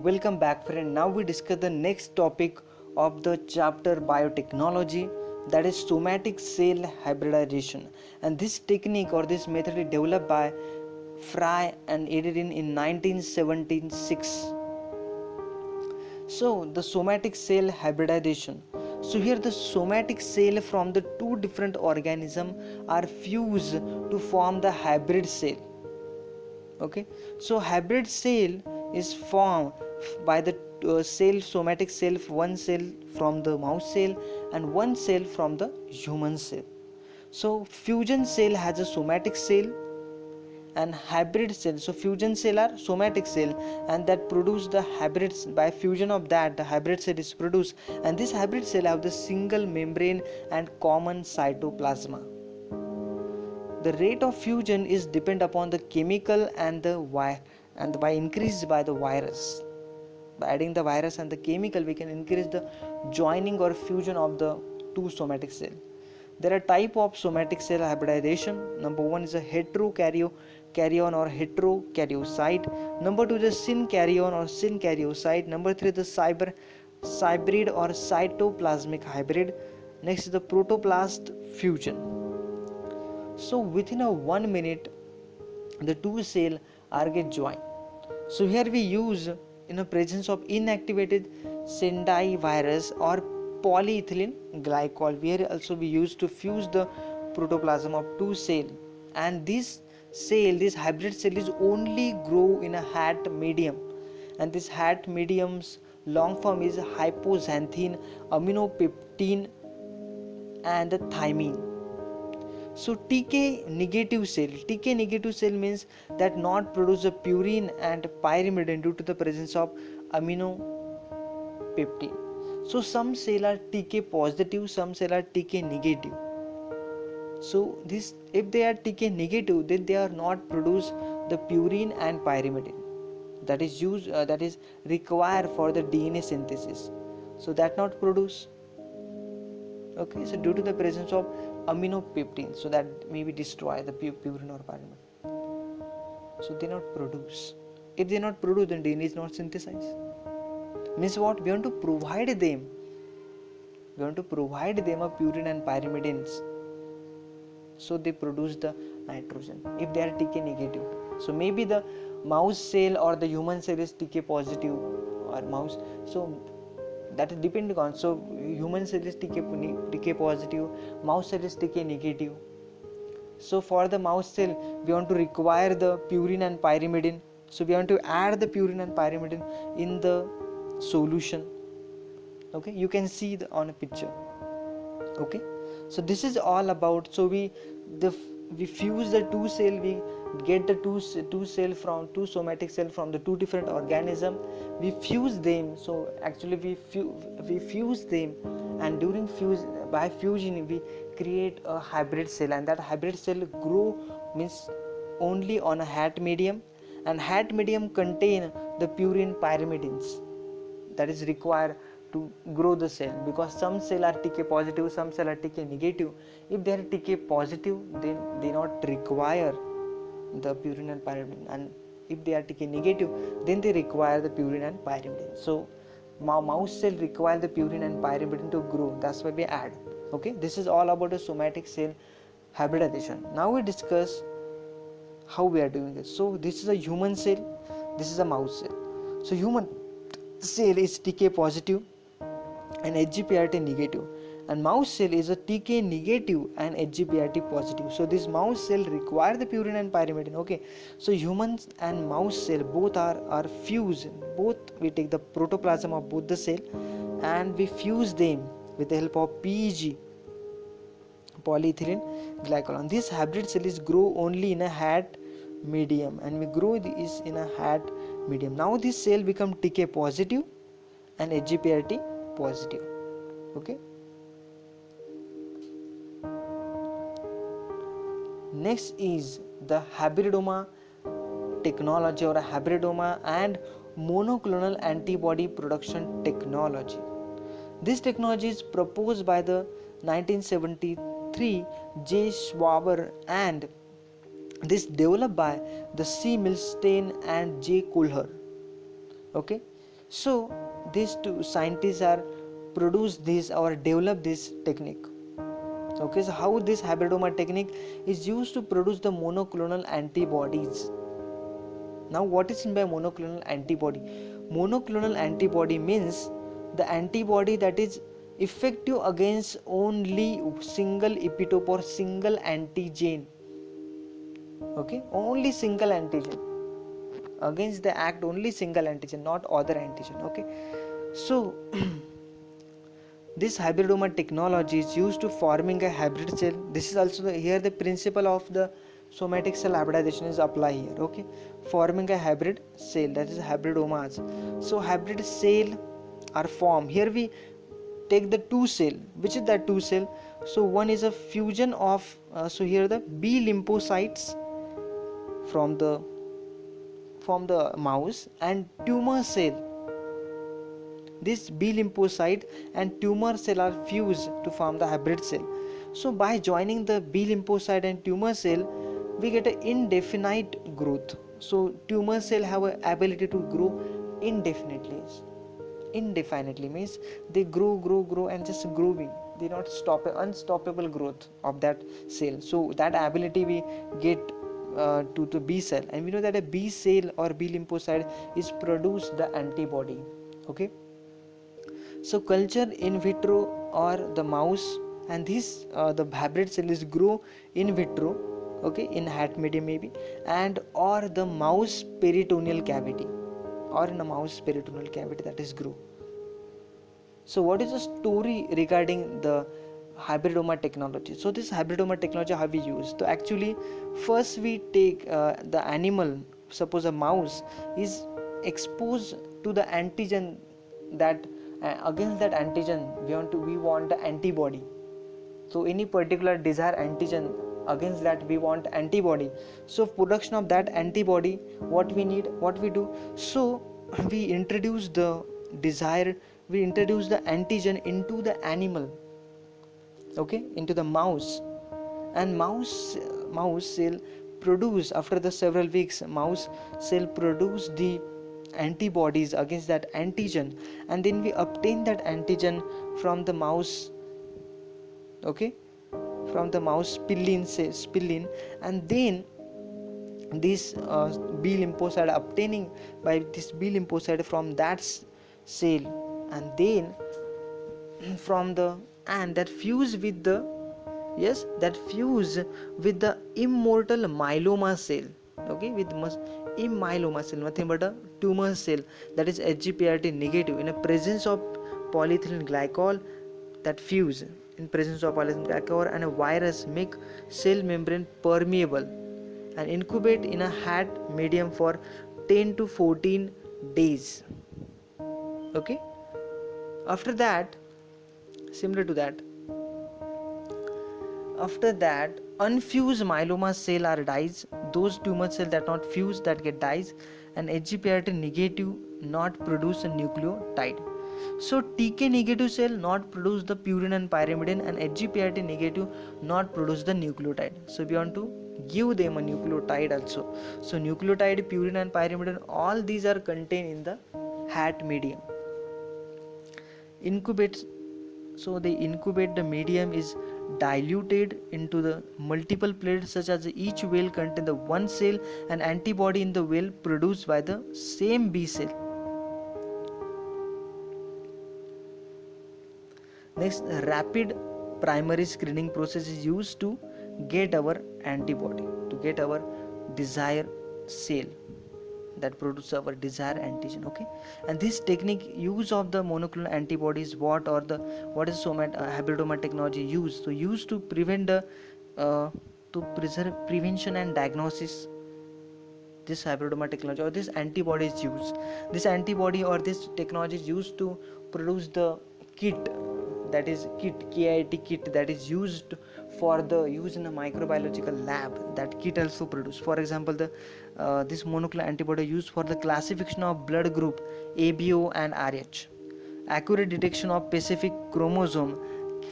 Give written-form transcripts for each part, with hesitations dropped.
Welcome back, friend. Now we discuss the next topic of the chapter biotechnology, that is somatic cell hybridization. And this technique or this method is developed by Fry and Edidin in 1976. So the somatic cell hybridization. So here the somatic cell from the two different organisms are fused to form the hybrid cell. Okay, so hybrid cell is formed by the somatic cell, one cell from the mouse cell and one cell from the human cell. So fusion cell has a somatic cell and hybrid cell. So fusion cell are somatic cell and that produce the hybrids. By fusion of that, the hybrid cell is produced, and this hybrid cell have the single membrane and common cytoplasma. The rate of fusion is depend upon the chemical and the wire, and by increased by the virus. By adding the virus and the chemical, we can increase the joining or fusion of the two somatic cell. There are type of somatic cell hybridization. Number one is a heterokaryon or heterokaryocyte. Number two is a synkaryon or synkaryocyte. Number three is the cybrid or cytoplasmic hybrid. Next is the protoplast fusion. So within a 1 minute, the two cell are get joined. So here we use in the presence of inactivated Sendai virus or polyethylene glycol. Here also we use to fuse the protoplasm of two cell, and this hybrid cell is only grow in a hat medium, and this hat medium's long form is hypoxanthine, aminopeptine, and the thymine. So TK negative cell means that not produce a purine and pyrimidine due to the presence of aminopeptine. So some cell are TK positive, some cell are TK negative. So this, if they are TK negative, then they are not produce the purine and pyrimidine that is required for the DNA synthesis. So that not produce. Okay, so due to the presence of aminopeptine, so that maybe destroy the purine or pyrimidine. So they not produce. If they not produce, then DNA is not synthesized. Means what? We want to provide them. We want to provide them a purine and pyrimidines. So they produce the nitrogen. If they are TK negative, so maybe the mouse cell or the human cell is TK positive or mouse. So that is depending on. So human cell is TK positive, mouse cell is TK negative. So for the mouse cell, we want to require the purine and pyrimidine. So we want to add the purine and pyrimidine in the solution. Okay, you can see on a picture. Okay, so this is all about. So we fuse the two cell, we get the two somatic cell from the two different organism, we fuse them. So actually we fuse them, and by fusion we create a hybrid cell, and that hybrid cell grow means only on a hat medium, and hat medium contain the purine pyrimidines that is required to grow the cell, because some cell are TK positive, some cell are TK negative. If they are TK positive, then they not require the purine and pyrimidine, and if they are TK negative, then they require the purine and pyrimidine. So mouse cell require the purine and pyrimidine to grow, that's why we add. Okay, this is all about the somatic cell hybridization. Now we discuss how we are doing it. So this is a human cell, this is a mouse cell. So human cell is TK positive and HGPRT negative, and mouse cell is a TK negative and HGPRT positive. So this mouse cell require the purine and pyrimidine. Okay, so humans and mouse cell both are fused. Both we take the protoplasm of both the cell and we fuse them with the help of PEG, polyethylene glycol. This hybrid cell is grow only in a hat medium, and we grow this in a hat medium. Now this cell become TK positive and HGPRT positive. Okay, next is the hybridoma technology or a hybridoma and monoclonal antibody production technology. This technology is proposed by the 1973 J. Schwaber, and this developed by the C. Milstein and J. Kohlher. Okay, So these two scientists are produce this or develop this technique. Okay, so how this hybridoma technique is used to produce the monoclonal antibodies. Now what is meant by monoclonal antibody? Monoclonal antibody means the antibody that is effective against only single epitope or single antigen. Okay, only single antigen. Against the act only single antigen, not other antigen. Okay, so this hybridoma technology is used to forming a hybrid cell. This is also here the principle of the somatic cell hybridization is apply here. Okay, forming a hybrid cell, that is hybridomas. So hybrid cell are formed. Here we take the two cell. Which is that two cell? So one is a fusion of so here the B lymphocytes from the mouse and tumor cell. This B lymphocyte and tumor cell are fused to form the hybrid cell. So by joining the B lymphocyte and tumor cell, we get an indefinite growth. So tumor cell have a ability to grow indefinitely. Indefinitely means they grow and just growing. They not stop, unstoppable growth of that cell. So that ability we get to the B cell, and we know that a B cell or B lymphocyte is produce the antibody. Okay. So culture in vitro or the mouse, and this the hybrid cell is grow in vitro, okay, in hat medium maybe, and or the mouse peritoneal cavity, or in a mouse peritoneal cavity, that is grow. So what is the story regarding the hybridoma technology? So this hybridoma technology, how we use? So actually first we take the animal, suppose a mouse is exposed to the antigen that against that antigen we want the antibody. So any particular desired antigen, against that we want antibody. So production of that antibody, what we need, what we do, so we introduce the antigen into the animal, okay, into the mouse, and mouse cell produce, after the several weeks, mouse cell produce the antibodies against that antigen, and then we obtain that antigen from the mouse, okay, from the mouse spleen, and then this B lymphocyte obtaining by this B lymphocyte from that cell, and then from the and that fuse with the immortal myeloma cell, okay, with myeloma cell, nothing but a tumor cell, that is HGPRT negative, in the presence of polyethylene glycol, that fuse in presence of polyethylene glycol and a virus make cell membrane permeable and incubate in a hat medium for 10 to 14 days. Okay, after that, similar to that, after that unfused myeloma cell are dies, those tumor cells that not fused, that get dies, and HGPRT negative not produce a nucleotide. So TK negative cell not produce the purine and pyrimidine, and HGPRT negative not produce the nucleotide. So we want to give them a nucleotide also. So nucleotide, purine and pyrimidine, all these are contained in the hat medium. Incubate, so they incubate, the medium is diluted into the multiple plates, such as each well contain the one cell and antibody in the well produced by the same B cell. Next, rapid primary screening process is used to get our antibody, to get our desired cell that produces our desired antigen. Okay, and this technique, use of the monoclonal antibodies, what is hybridoma technology used? So used to prevent the to preserve prevention and diagnosis. This hybridoma technology or this antibody is used. This antibody or this technology is used to produce the kit, that is KIT kit, that is used for the use in a microbiological lab. That kit also produced. For example, the this monoclonal antibody used for the classification of blood group ABO and RH, accurate detection of specific chromosome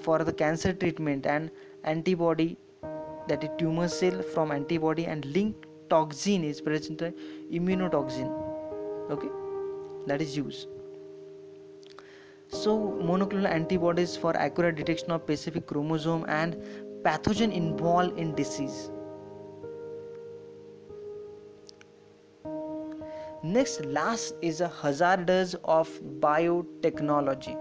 for the cancer treatment, and antibody, that is tumor cell from antibody, and link toxin is present, immunotoxin, okay, that is used. So monoclonal antibodies for accurate detection of specific chromosome and pathogen involved in disease. Next, last is a hazards of biotechnology.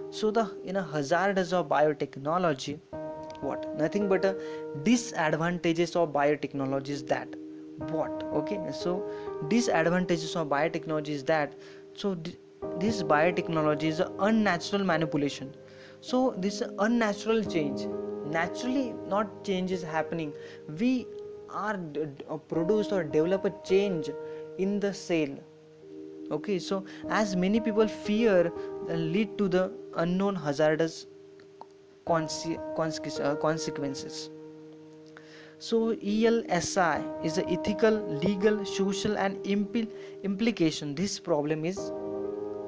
So the in a hazards of biotechnology, what? Nothing but a disadvantages of biotechnology is that what? Okay, so disadvantages of biotechnology is that so this biotechnology is an unnatural manipulation. So this unnatural change, naturally not change is happening. We are produce or develop a change in the cell. Okay, so as many people fear lead to the unknown hazardous consequences. So ELSI is the ethical, legal, social and implication this problem is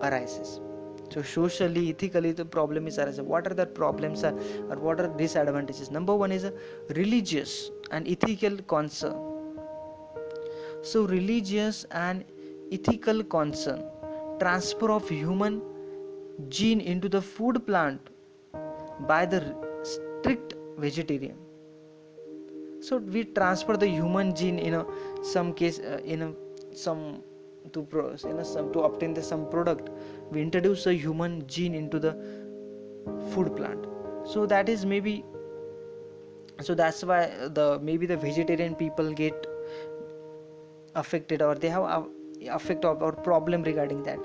arises. So socially, ethically the problem is arises. What are the problems or what are disadvantages? Number one is a religious and ethical concern. So religious and ethical concern, transfer of human gene into the food plant by the strict vegetarian. So we transfer the human gene in a some case in a some to obtain the some product. We introduce a human gene into the food plant. So that is maybe so that's why the maybe the vegetarian people get affected or they have affect or problem regarding that.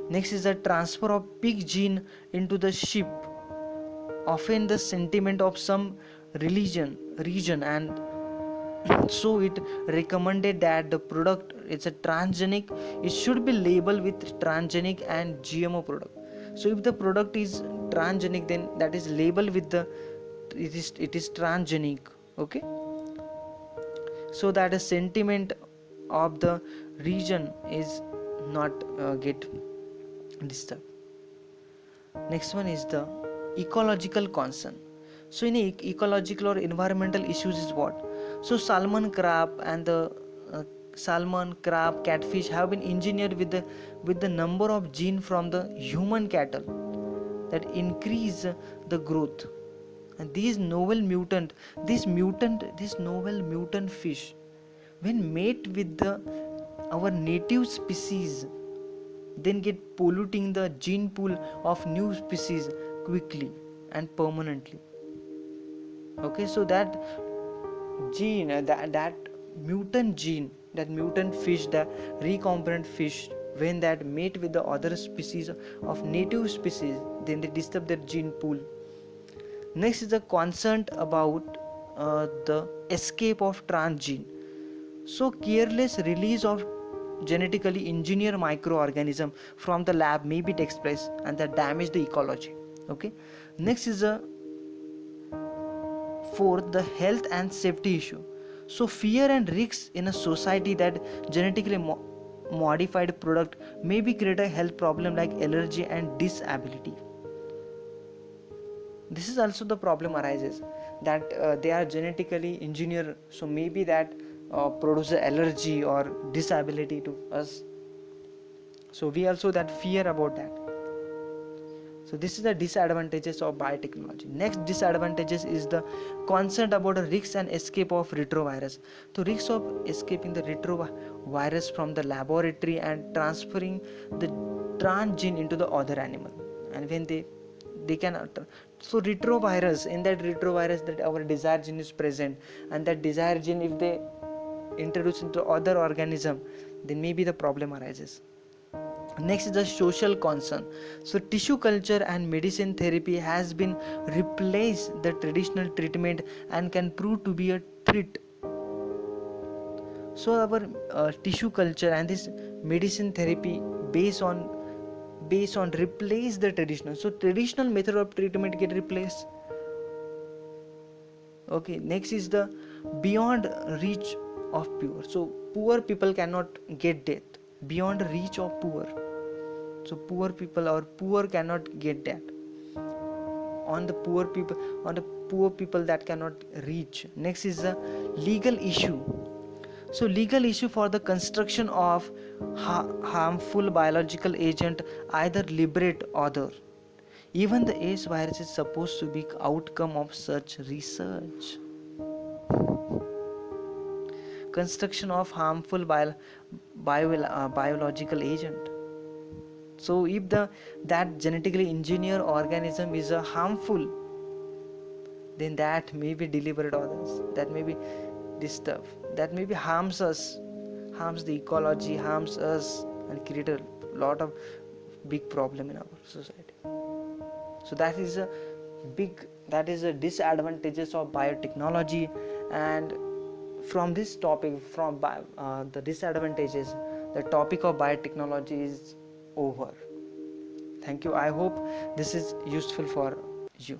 Next is the transfer of pig gene into the sheep, often the sentiment of some region and so it recommended that the product is a transgenic, it should be labeled with transgenic and GMO product. So if the product is transgenic, then that is labeled with the it is transgenic. Okay, so that a sentiment of the region is not get disturbed. Next one is the ecological concern. So in ecological or environmental issues is what? So salmon, crab and the salmon, crab, catfish have been engineered with the number of gene from the human cattle that increase the growth. And these novel mutant fish, when mate with our native species, then get polluting the gene pool of new species quickly and permanently. Okay, so that gene that mutant fish, the recombinant fish, when that mate with the other species of native species, then they disturb their gene pool. Next is the concern about the escape of transgene. So careless release of genetically engineered microorganism from the lab maybe takes place and that damage the ecology. Okay, next is a fourth, the health and safety issue. So fear and risks in a society that genetically modified product may be create a health problem like allergy and disability. This is also the problem arises that they are genetically engineered, so maybe that produce allergy or disability to us. So we also that fear about that. So this is the disadvantages of biotechnology. Next disadvantages is the concern about the risks and escape of retrovirus. So risks of escaping the retrovirus from the laboratory and transferring the transgene into the other animal, and when they can so retrovirus, in that retrovirus that our desired gene is present, and that desired gene if they introduce into other organism, then maybe the problem arises. Next is the social concern. So tissue culture and medicine therapy has been replaced the traditional treatment and can prove to be a threat. So our tissue culture and this medicine therapy based on replace the traditional, so traditional method of treatment get replaced. Okay, next is the beyond reach of poor. So poor people cannot get death, beyond reach of poor. So poor cannot get that on the poor people that cannot reach. Next is the legal issue. So legal issue for the construction of harmful biological agent either liberate other. Even the AIDS virus is supposed to be outcome of such research. Construction of harmful biological agent. So if that genetically engineered organism is harmful, then that may be delivered others, that may be disturbed, that maybe harms us, harms the ecology, harms us, and create a lot of big problem in our society. So that is a disadvantages of biotechnology. And from this topic, from the disadvantages, the topic of biotechnology is over. Thank you. I hope this is useful for you.